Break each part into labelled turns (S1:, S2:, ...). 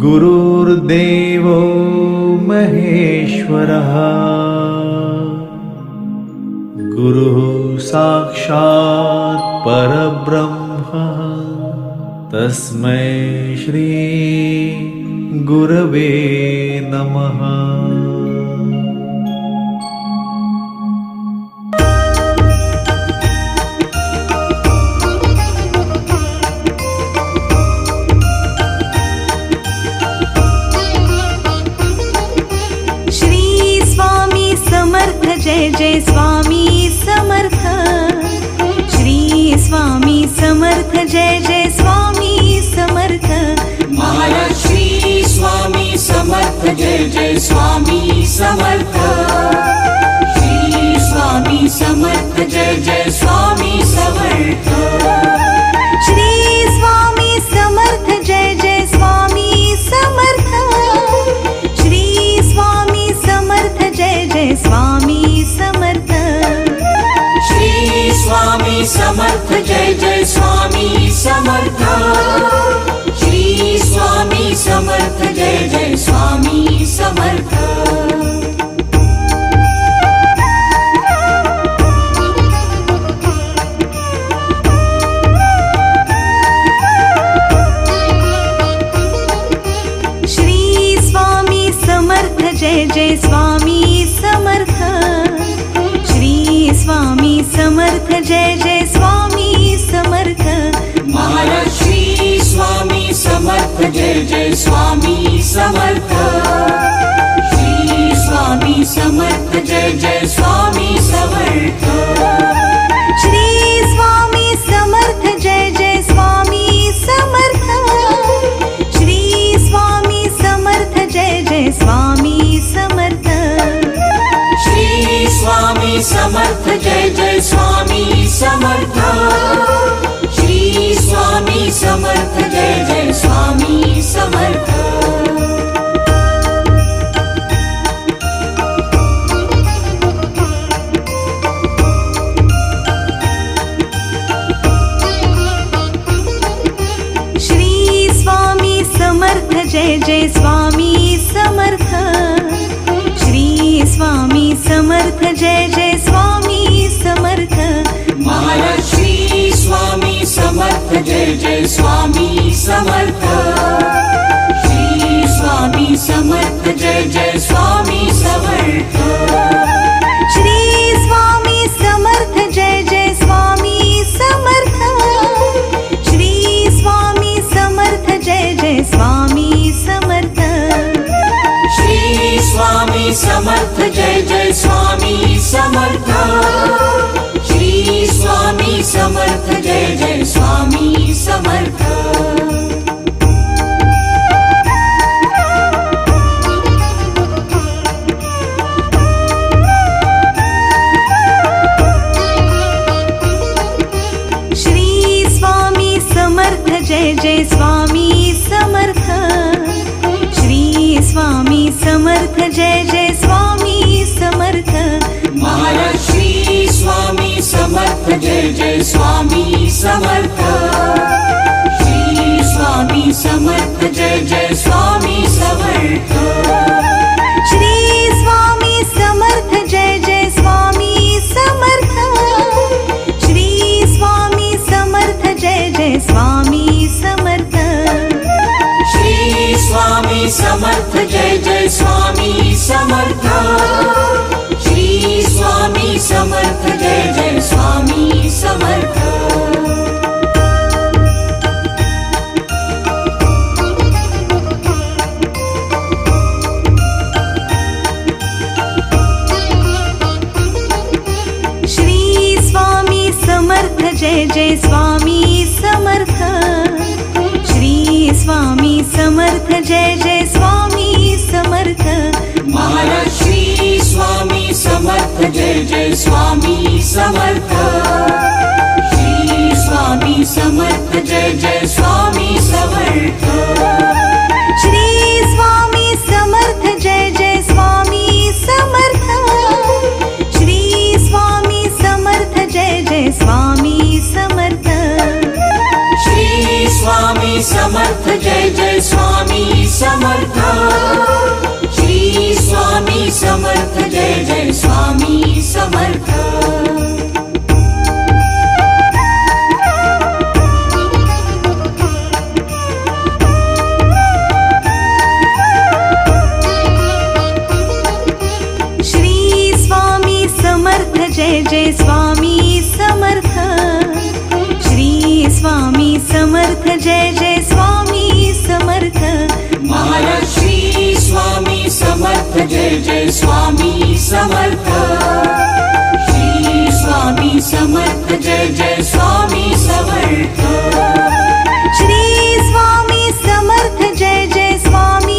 S1: गुरुर्देवो महेश्वरः गुरुः साक्षात् परब्रह्म तस्मै श्री गुरवे नमः।
S2: जय जय स्वामी समर्थ, श्री स्वामी समर्थ, जय जय स्वामी समर्थ।
S3: महाराज श्री स्वामी समर्थ, जय जय स्वामी समर्थ। श्री स्वामी समर्थ, जय जय स्वामी समर्थ।
S2: श्री स्वामी समर्थ, जय जय स्वामी समर्थ। श्री स्वामी समर्थ, जय जय स्वामी समर्थ।
S3: श्री स्वामी समर्थ, जय जय स्वामी समर्थ। श्री स्वामी समर्थ, जय जय स्वामी समर्थ।
S2: श्री स्वामी समर्थ, जय जय स्वामी समर्थ। श्री स्वामी समर्थ, जय जय स्वामी समर्थ।
S3: महाराज श्री स्वामी समर्थ, जय जय स्वामी समर्थ। श्री स्वामी समर्थ, जय जय स्वामी समर्थ।
S2: श्री स्वामी समर्थ, जय जय स्वामी समर्थ। श्री स्वामी समर्थ, जय जय स्वामी समर्थ।
S3: श्री स्वामी समर्थ, जय जय स्वामी समर्थ। श्री स्वामी समर्थ, जय जय स्वामी समर्थ।
S2: श्री स्वामी समर्थ, जय जय स्वामी समर्थ। श्री स्वामी समर्थ, जय जय स्वामी समर्थ।
S3: महाराज श्री स्वामी समर्थ, जय जय स्वामी समर्थ। श्री स्वामी समर्थ, जय जय स्वामी समर्थ।
S2: श्री स्वामी समर्थ, जय जय स्वामी समर्थ। श्री स्वामी समर्थ, जय जय स्वामी समर्थ।
S3: श्री स्वामी समर्थ, जय जय स्वामी समर्थ। श्री स्वामी समर्थ, जय जय स्वामी समर्थ।
S2: श्री स्वामी समर्थ, जय जय स्वामी समर्थ। श्री स्वामी समर्थ, जय जय स्वामी समर्थ।
S3: महाराज श्री स्वामी समर्थ, जय जय स्वामी समर्थ। श्री स्वामी समर्थ, जय जय स्वामी समर्थ।
S2: श्री स्वामी समर्थ, जय जय स्वामी समर्थ। श्री स्वामी समर्थ, जय जय स्वामी समर्थ।
S3: श्री स्वामी समर्थ, जय जय स्वामी समर्थ। श्री स्वामी समर्थ, जय जय स्वामी समर्थ।
S2: श्री स्वामी समर्थ, जय जय स्वामी समर्थ। श्री स्वामी समर्थ, जय जय स्वामी समर्थ।
S3: महाराज श्री स्वामी समर्थ, जय जय स्वामी समर्थ। श्री स्वामी समर्थ, जय जय स्वामी समर्थ।
S2: श्री स्वामी समर्थ, जय जय स्वामी समर्थ। श्री स्वामी समर्थ, जय जय स्वामी समर्थ।
S3: श्री स्वामी समर्थ, जय जय स्वामी समर्थ श्री स्वामी समर्थ जय जय स्वामी समर्थ
S2: श्री स्वामी समर्थ जय जय स्वामी समर्थ श्री स्वामी समर्थ जय जय स्वामी समर्थ
S3: महाराज श्री स्वामी समर्थ जय जय स्वामी समर्थ श्री स्वामी समर्थ जय जय स्वामी समर्थ
S2: श्री स्वामी समर्थ जय जय स्वामी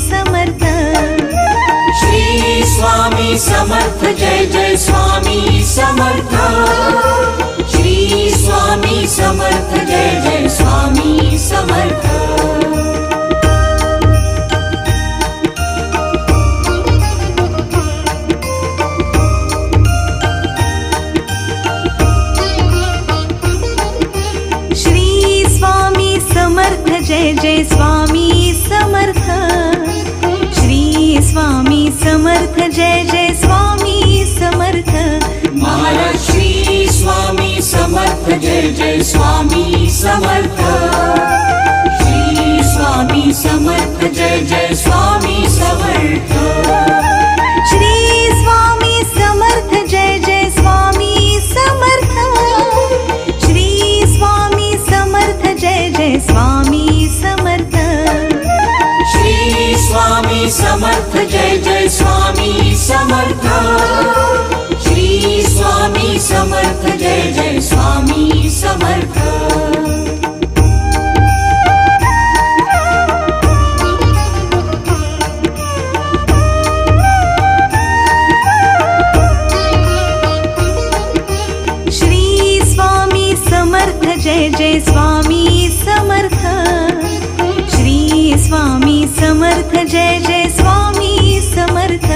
S2: समर्थ श्री स्वामी समर्थ जय जय स्वामी समर्थ
S3: श्री स्वामी समर्थ जय जय स्वामी समर्थ श्री स्वामी समर्थ जय जय स्वामी समर्थ
S2: श्री स्वामी समर्थ जय जय स्वामी समर्थ श्री स्वामी समर्थ जय जय स्वामी समर्थ
S3: महाराज श्री स्वामी समर्थ जय जय स्वामी समर्थ श्री स्वामी समर्थ जय जय स्वामी समर्थ
S2: श्री स्वामी समर्थ जय जय स्वामी समर्थ श्री स्वामी समर्थ जय जय स्वामी समर्थ
S3: श्री स्वामी समर्थ जय जय स्वामी समर्थ श्री स्वामी समर्थ जय जय स्वामी समर्थ
S2: श्री स्वामी समर्थ जय जय स्वामी समर्थ श्री स्वामी समर्थ जय जय स्वामी समर्थ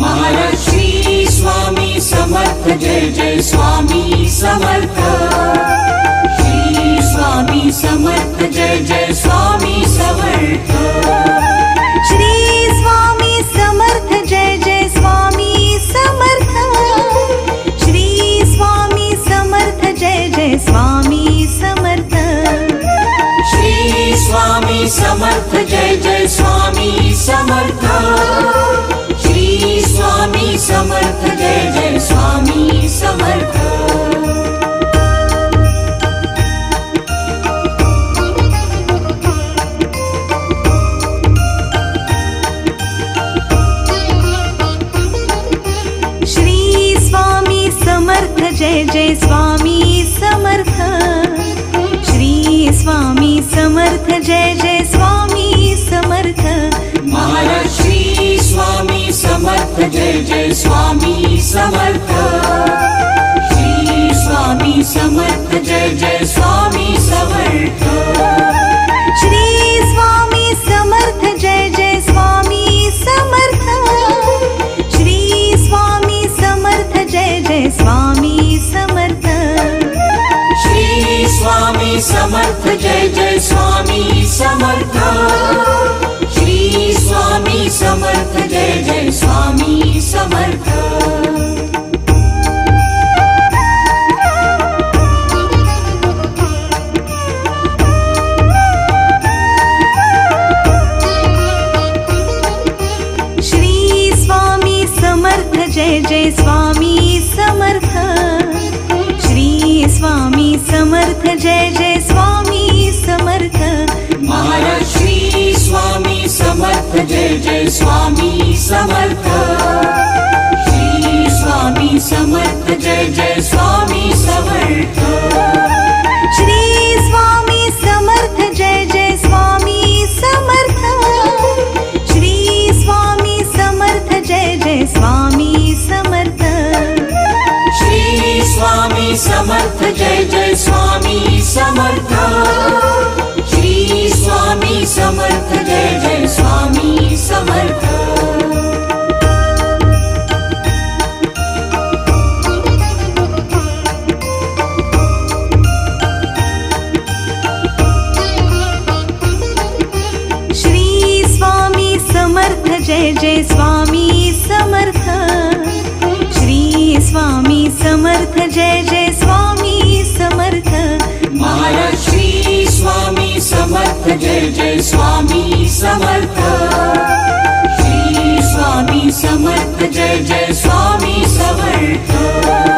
S3: महाराज श्री स्वामी समर्थ जय जय स्वामी समर्थ श्री स्वामी समर्थ जय जय स्वामी समर्थ
S2: श्री स्वामी समर्थ जय जय स्वामी समर्थ श्री स्वामी समर्थ जय जय स्वामी समर्थ
S3: श्री स्वामी समर्थ जय जय स्वामी समर्थ श्री स्वामी समर्थ जय जय स्वामी समर्थ
S2: श्री स्वामी समर्थ जय जय स्वामी समर्थ श्री स्वामी समर्थ जय जय स्वामी समर्थ
S3: महाराज श्री स्वामी समर्थ जय जय स्वामी समर्थ श्री स्वामी समर्थ जय जय स्वामी समर्थ
S2: श्री स्वामी समर्थ जय जय स्वामी समर्थ श्री स्वामी समर्थ जय जय स्वामी समर्थ
S3: श्री स्वामी समर्थ जय जय स्वामी समर्थ श्री स्वामी समर्थ जय जय स्वामी समर्थ
S2: श्री स्वामी समर्थ जय जय स्वामी समर्थ श्री स्वामी समर्थ जय जय स्वामी समर्थ
S3: महाराज श्री स्वामी समर्थ जय जय स्वामी समर्थ श्री स्वामी समर्थ जय जय स्वामी समर्थ
S2: श्री स्वामी समर्थ जय जय स्वामी समर्थ श्री स्वामी समर्थ जय जय स्वामी समर्थ
S3: श्री स्वामी समर्थ जय जय स्वामी समर्थ श्री स्वामी समर्थ जय जय स्वामी समर्थ
S2: जय जय स्वामी समर्थ श्री स्वामी समर्थ जय जय स्वामी समर्थ
S3: महाराज श्री स्वामी समर्थ जय जय स्वामी समर्थ श्री स्वामी समर्थ जय जय स्वामी समर्थ